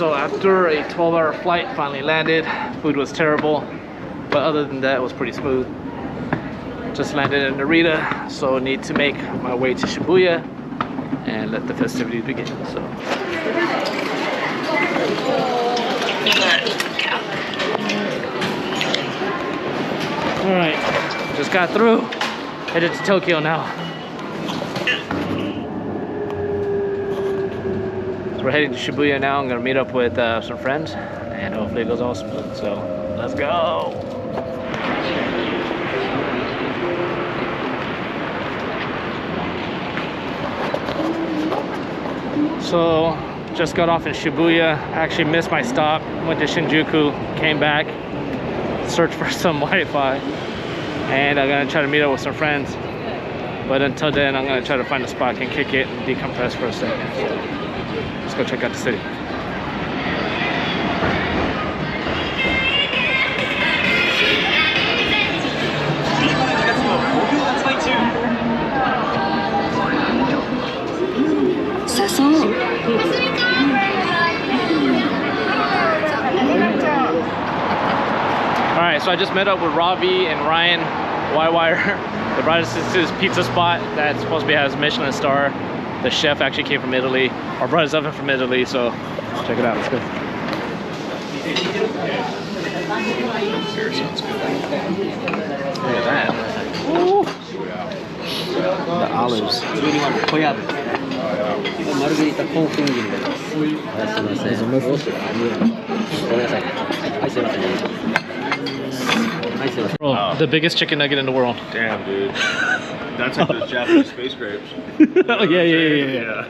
so after a 12-hour flight, finally landed. Food was terrible, but other than that, it was pretty smooth. Just landed in Narita, so need to make my way to Shibuya and let the festivities begin. So. All right, just got through. Headed to Tokyo now. So we're heading to Shibuya now. I'm gonna meet up with some friends, and hopefully it goes all smooth. So let's go. So just got off in Shibuya. Actually missed my stop. Went to Shinjuku, came back, searched for some Wi-Fi, and I'm gonna try to meet up with some friends. But until then, I'm gonna try to find a spot I can kick it and decompress for a second. So let's go check out the city. Alright, so I just met up with Ravi and Ryan Y-Wire. They brought us to this pizza spot that's supposed to be has a Michelin star. The chef actually came from Italy, or brought his oven from Italy, so let's check it out. Let's go. Here sounds good. Look at that. Ooh. The olives. Bro, the biggest chicken nugget in the world. Damn, dude. That's like those Japanese space grapes. Oh, yeah.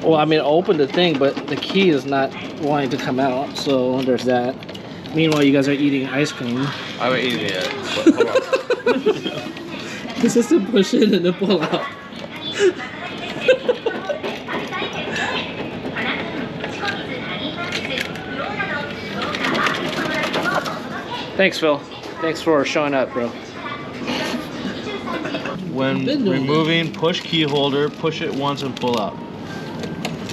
Well, I mean, I opened the thing, but the key is not wanting to come out, so there's that. Meanwhile, you guys are eating ice cream. I haven't eaten it yet, but hold on. This is to push in and then pull out. Thanks, Phil. Thanks for showing up, bro. When removing, push key holder, push it once and pull out.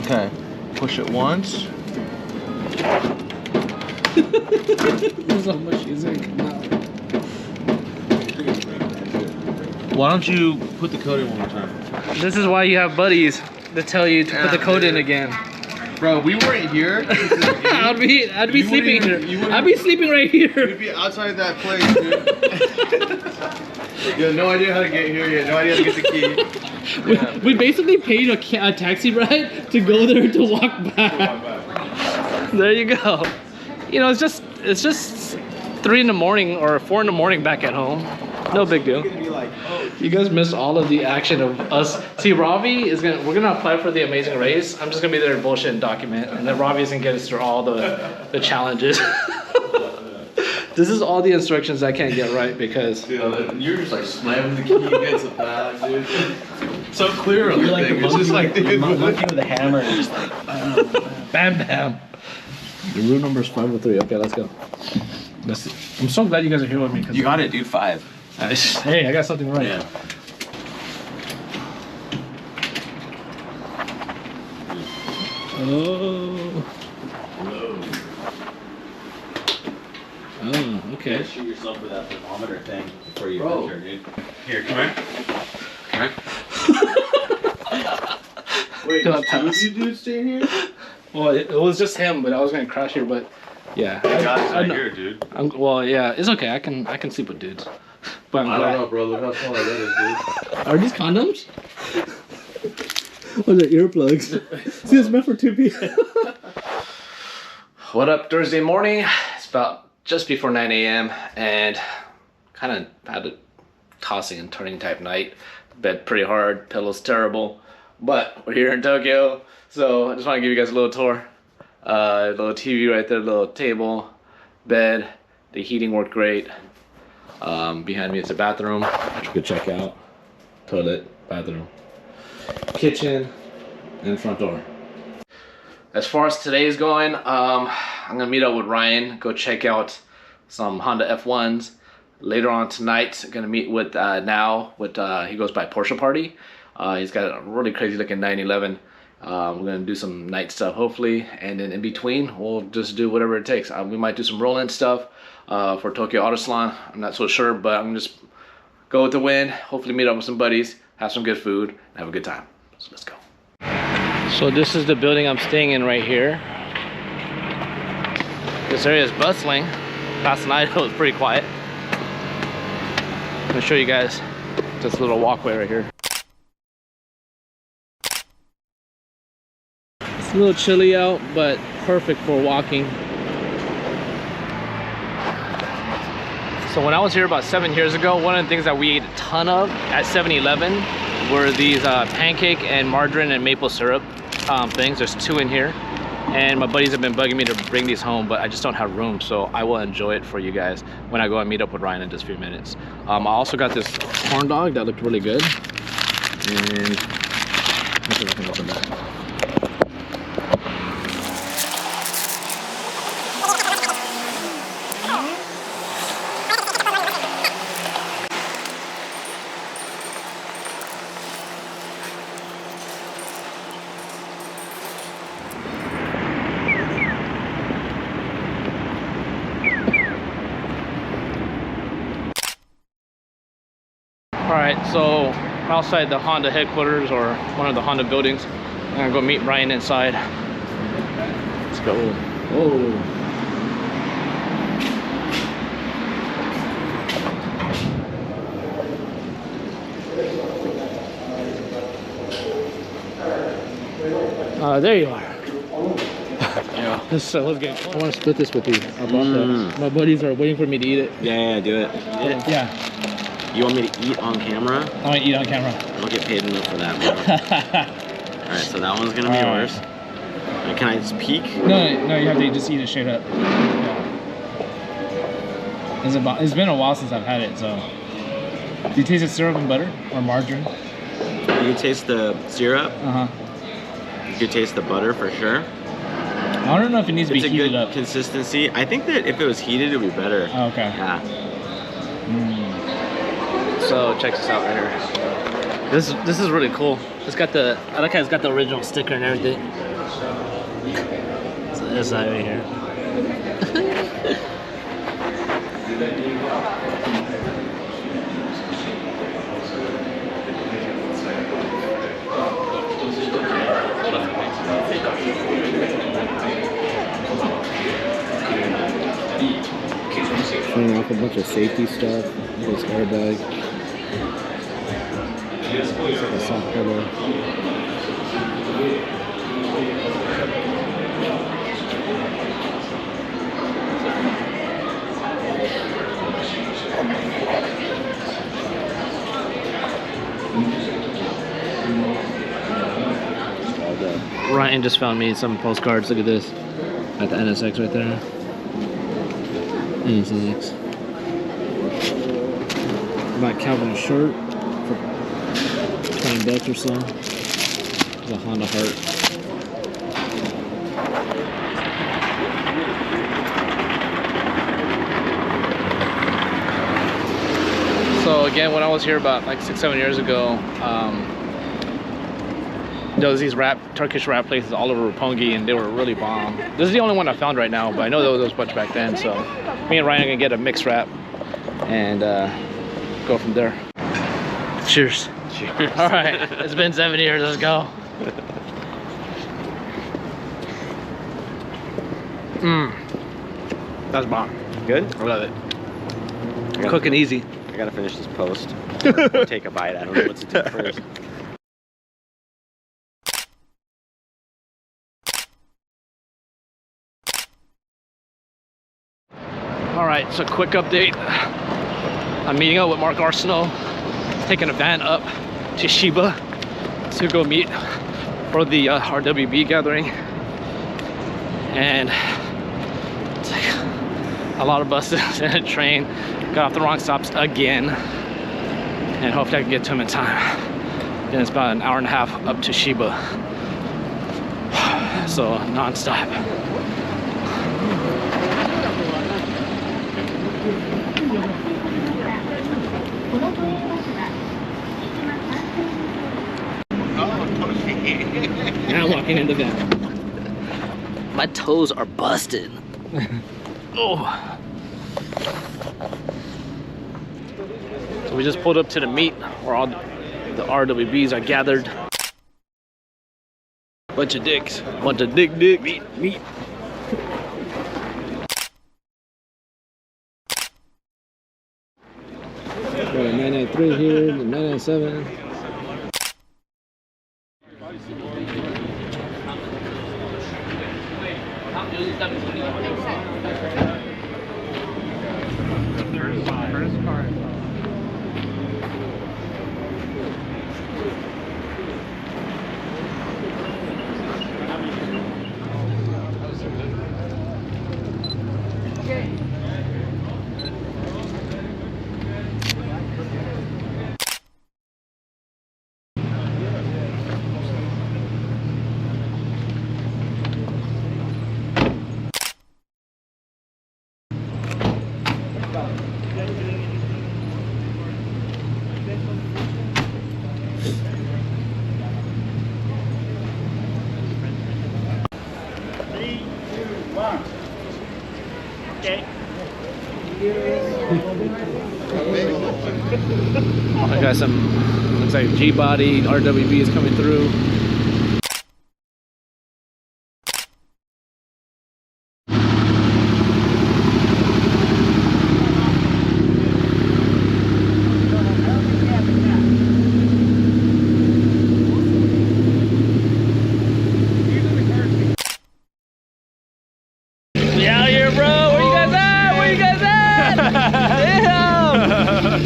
Okay, push it once. There's so much easier to come out. Why don't you put the code in one more time? This is why you have buddies to tell you to put the code in again. Bro, we weren't here. I'd be sleeping here. I'd be sleeping right here. You'd be outside that place, dude. You have no idea how to get here. You have no idea how to get the key. Yeah. We basically paid a taxi ride to go there to walk back. There you go. You know, it's just 3 in the morning or 4 in the morning back at home. No big deal. You guys missed all of the action of us. See, Ravi is we're gonna apply for the Amazing Race. I'm just gonna be there to bullshit and document, and then Ravi's gonna get us through all the challenges. This is all the instructions I can't get right because you're just like slamming the key against the pad, dude. So clear on You're like the monkey, just like, dude, monkey with a hammer, and just like bam bam. The rule number is 503. Okay, let's go. Let's see. I'm so glad you guys are here with me. you got it, dude. 5. Hey, I got something right. Yeah. Oh. Oh, okay. Shoot yourself with that thermometer thing before you enter, dude. Here, come here. Come here. Wait, Do I there's 2 of pass? you dudes staying here? Well, it was just him, but I was gonna crash here. But yeah, God's I not know. here, dude. Well, yeah, it's okay. I can sleep with dudes. But I'm I glad. don't know, bro. Look how small that is, dude. Are these condoms? Or the earplugs? See, it's meant for 2 people. What up, Thursday morning? It's about just before 9 a.m. and kind of had a tossing and turning type night. Bed pretty hard, pillows terrible, but we're here in Tokyo, so I just want to give you guys a little tour. A little TV right there, little table, bed. The heating worked great. Behind me is a bathroom, which you could check out. Toilet, bathroom, kitchen, and front door. As far as today's going, I'm gonna meet up with Ryan, go check out some Honda F1s. Later on tonight, I'm gonna meet with he goes by Porsche Party. He's got a really crazy looking 911, We're gonna do some night stuff hopefully, and then in between we'll just do whatever it takes. We might do some roll-in stuff for Tokyo Auto Salon. I'm not so sure, but I'm gonna just go with the wind. Hopefully meet up with some buddies, have some good food, and have a good time. So let's go. So this is the building I'm staying in right here. This area is bustling. Last night it was pretty quiet. I'm gonna show you guys this little walkway right here. It's a little chilly out, but perfect for walking. So when I was here about 7 years ago, one of the things that we ate a ton of at 7-Eleven were these pancake and margarine and maple syrup things. There's 2 in here. And my buddies have been bugging me to bring these home, but I just don't have room, so I will enjoy it for you guys when I go and meet up with Ryan in just a few minutes. I also got this corn dog that looked really good. And let's see if I can open that. Alright, so I'm outside the Honda headquarters, or one of the Honda buildings. I'm gonna go meet Ryan inside. Let's go. Whoa. There you are. Yeah. Let's get. I want to split this with you. I bought that. My buddies are waiting for me to eat it. Yeah, do it. Yeah. You want me to eat on camera? I want to eat on camera. I don't get paid enough for that, bro. Alright, so that one's gonna be yours. Can I just peek? No, you have to just eat it straight up. Yeah. It's been a while since I've had it, so. Do you taste the syrup and butter or margarine? You can taste the syrup. You can taste the butter for sure. I don't know if it needs to be heated up. It's a good consistency. I think that if it was heated, it would be better. Oh, okay. Yeah. So check this out right here. This is really cool. It's got the, I like how it's got the original sticker and everything. So this side right here. Showing off a bunch of safety stuff. This airbag. It's like a soft pillow. Ryan just found me some postcards. Look at this. Got the NSX right there. NSX. About Calvin shirt for $20 or so. The Honda Heart. So again, when I was here about like 6-7 years ago, there was these Turkish wrap places all over Roppongi, and they were really bomb. This is the only one I found right now, but I know there was a bunch back then. So me and Ryan are gonna get a mixed wrap and go from there. Cheers. Cheers. All right, it's been 7 years. Let's go. That's bomb. Good? I love it. Cooking easy. I gotta finish this post. Or take a bite. I don't know what to do first. All right, so quick update. I'm meeting up with Mark Arsenault, taking a van up to Shibuya to go meet for the RWB gathering. And it's like a lot of buses and a train. Got off the wrong stops again. And hopefully I can get to him in time. Then it's about an hour and a half up to Shibuya. So non-stop. Yeah, walking in the van. My toes are busted. Oh. So we just pulled up to the meet where all the RWBs are gathered. Bunch of dicks. Bunch of dick. Meat. 993 here, the 997. I got some, looks like G-body RWB is coming through.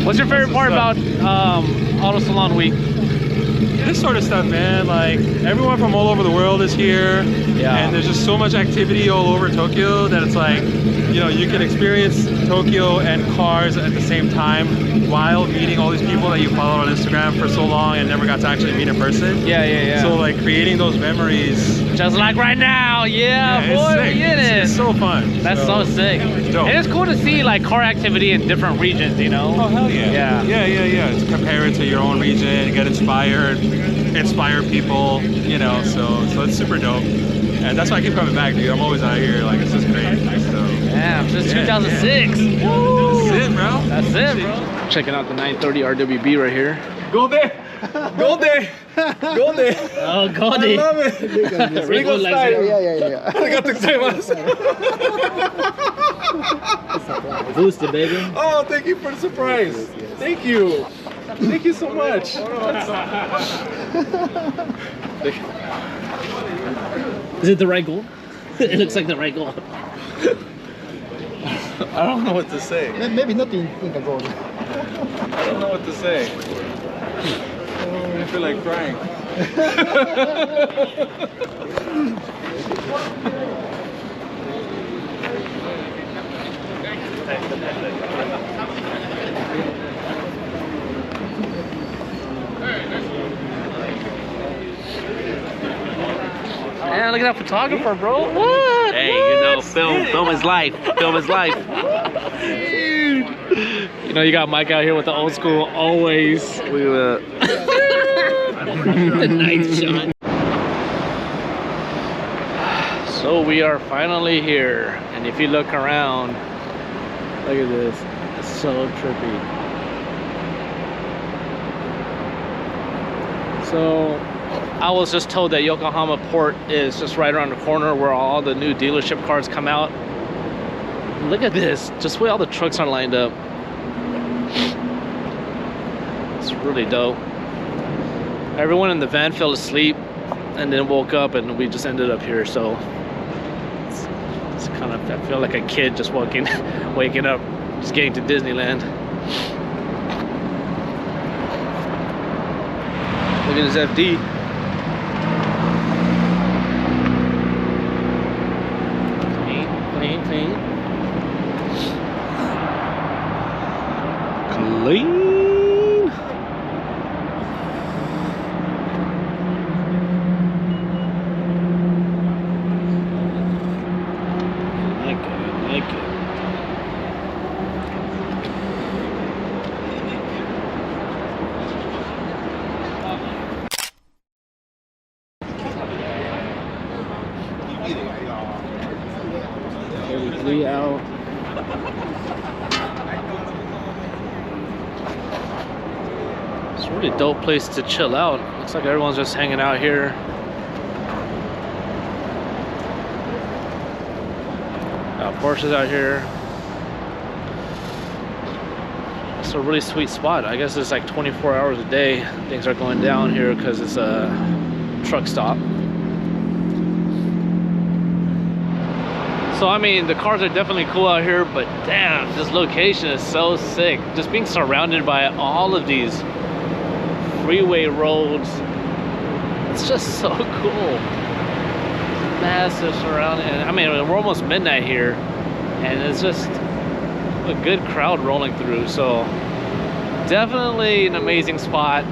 What's your favorite part about Auto Salon Week? This sort of stuff, man. Like, everyone from all over the world is here. Yeah. And there's just so much activity all over Tokyo that it's like, you know, you can experience Tokyo and cars at the same time while meeting all these people that you followed on Instagram for so long and never got to actually meet in person. Yeah. So like creating those memories. Just like right now, boy, it's sick. we in it. It's so fun. That's so sick. dope. And it's cool to see like car activity in different regions, you know? Oh, hell yeah. Yeah. Yeah. To compare it to your own region, get inspired, inspire people, you know, so it's super dope. And that's why I keep coming back, dude. I'm always out here, like, it's just great. So, Damn, since 2006. Yeah. Woo. That's it, bro. That's it, bro. Checking out the 930 RWB right here. Go there. Go there. Go there. Oh, God. I love it. Rico style. Yeah. Arigatou gozaimasu. Boost it, baby. Oh, thank you for the surprise. Thank you. Thank you so much. Is it the right goal? It looks like the right goal. I don't know what to say. Maybe not in the gold. I don't know what to say. I feel like crying. Man, look at that photographer, bro. What? Hey, you know, film is life. Film is life. You know, you got Mike out here with the old school, always. We The night shot. So we are finally here, and if you look around, look at this. It's so trippy. So I was just told that Yokohama Port is just right around the corner where all the new dealership cars come out. Look at this, just the way all the trucks are lined up. It's really dope. Everyone in the van fell asleep and then woke up, and we just ended up here. So it's kind of, I feel like a kid just waking up, just getting to Disneyland. Look at his FD. Clean. I like it. a really dope place to chill out. Looks like everyone's just hanging out here. Porsche's out here. It's a really sweet spot. I guess it's like 24 hours a day. Things are going down here because it's a truck stop. So I mean, the cars are definitely cool out here, but damn, this location is so sick. Just being surrounded by all of these freeway roads. It's just so cool. Massive surrounding. I mean, we're almost midnight here, and it's just a good crowd rolling through. So definitely an amazing spot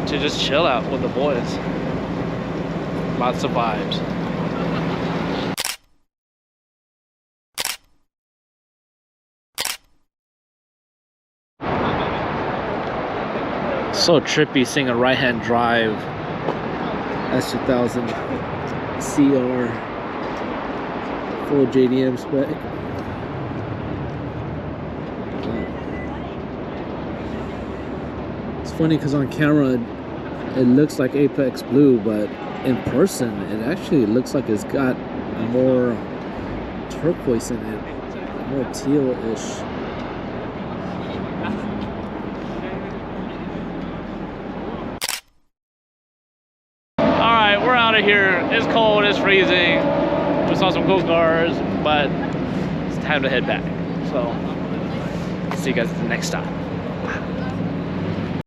to just chill out with the boys. Lots of vibes. So trippy seeing a right-hand drive S2000 CR full JDM spec. It's funny because on camera it looks like Apex Blue, but in person it actually looks like it's got more turquoise in it, more teal-ish. We're out of here. It's cold, it's freezing. We saw some cool cars, but it's time to head back. So, see you guys at the next stop.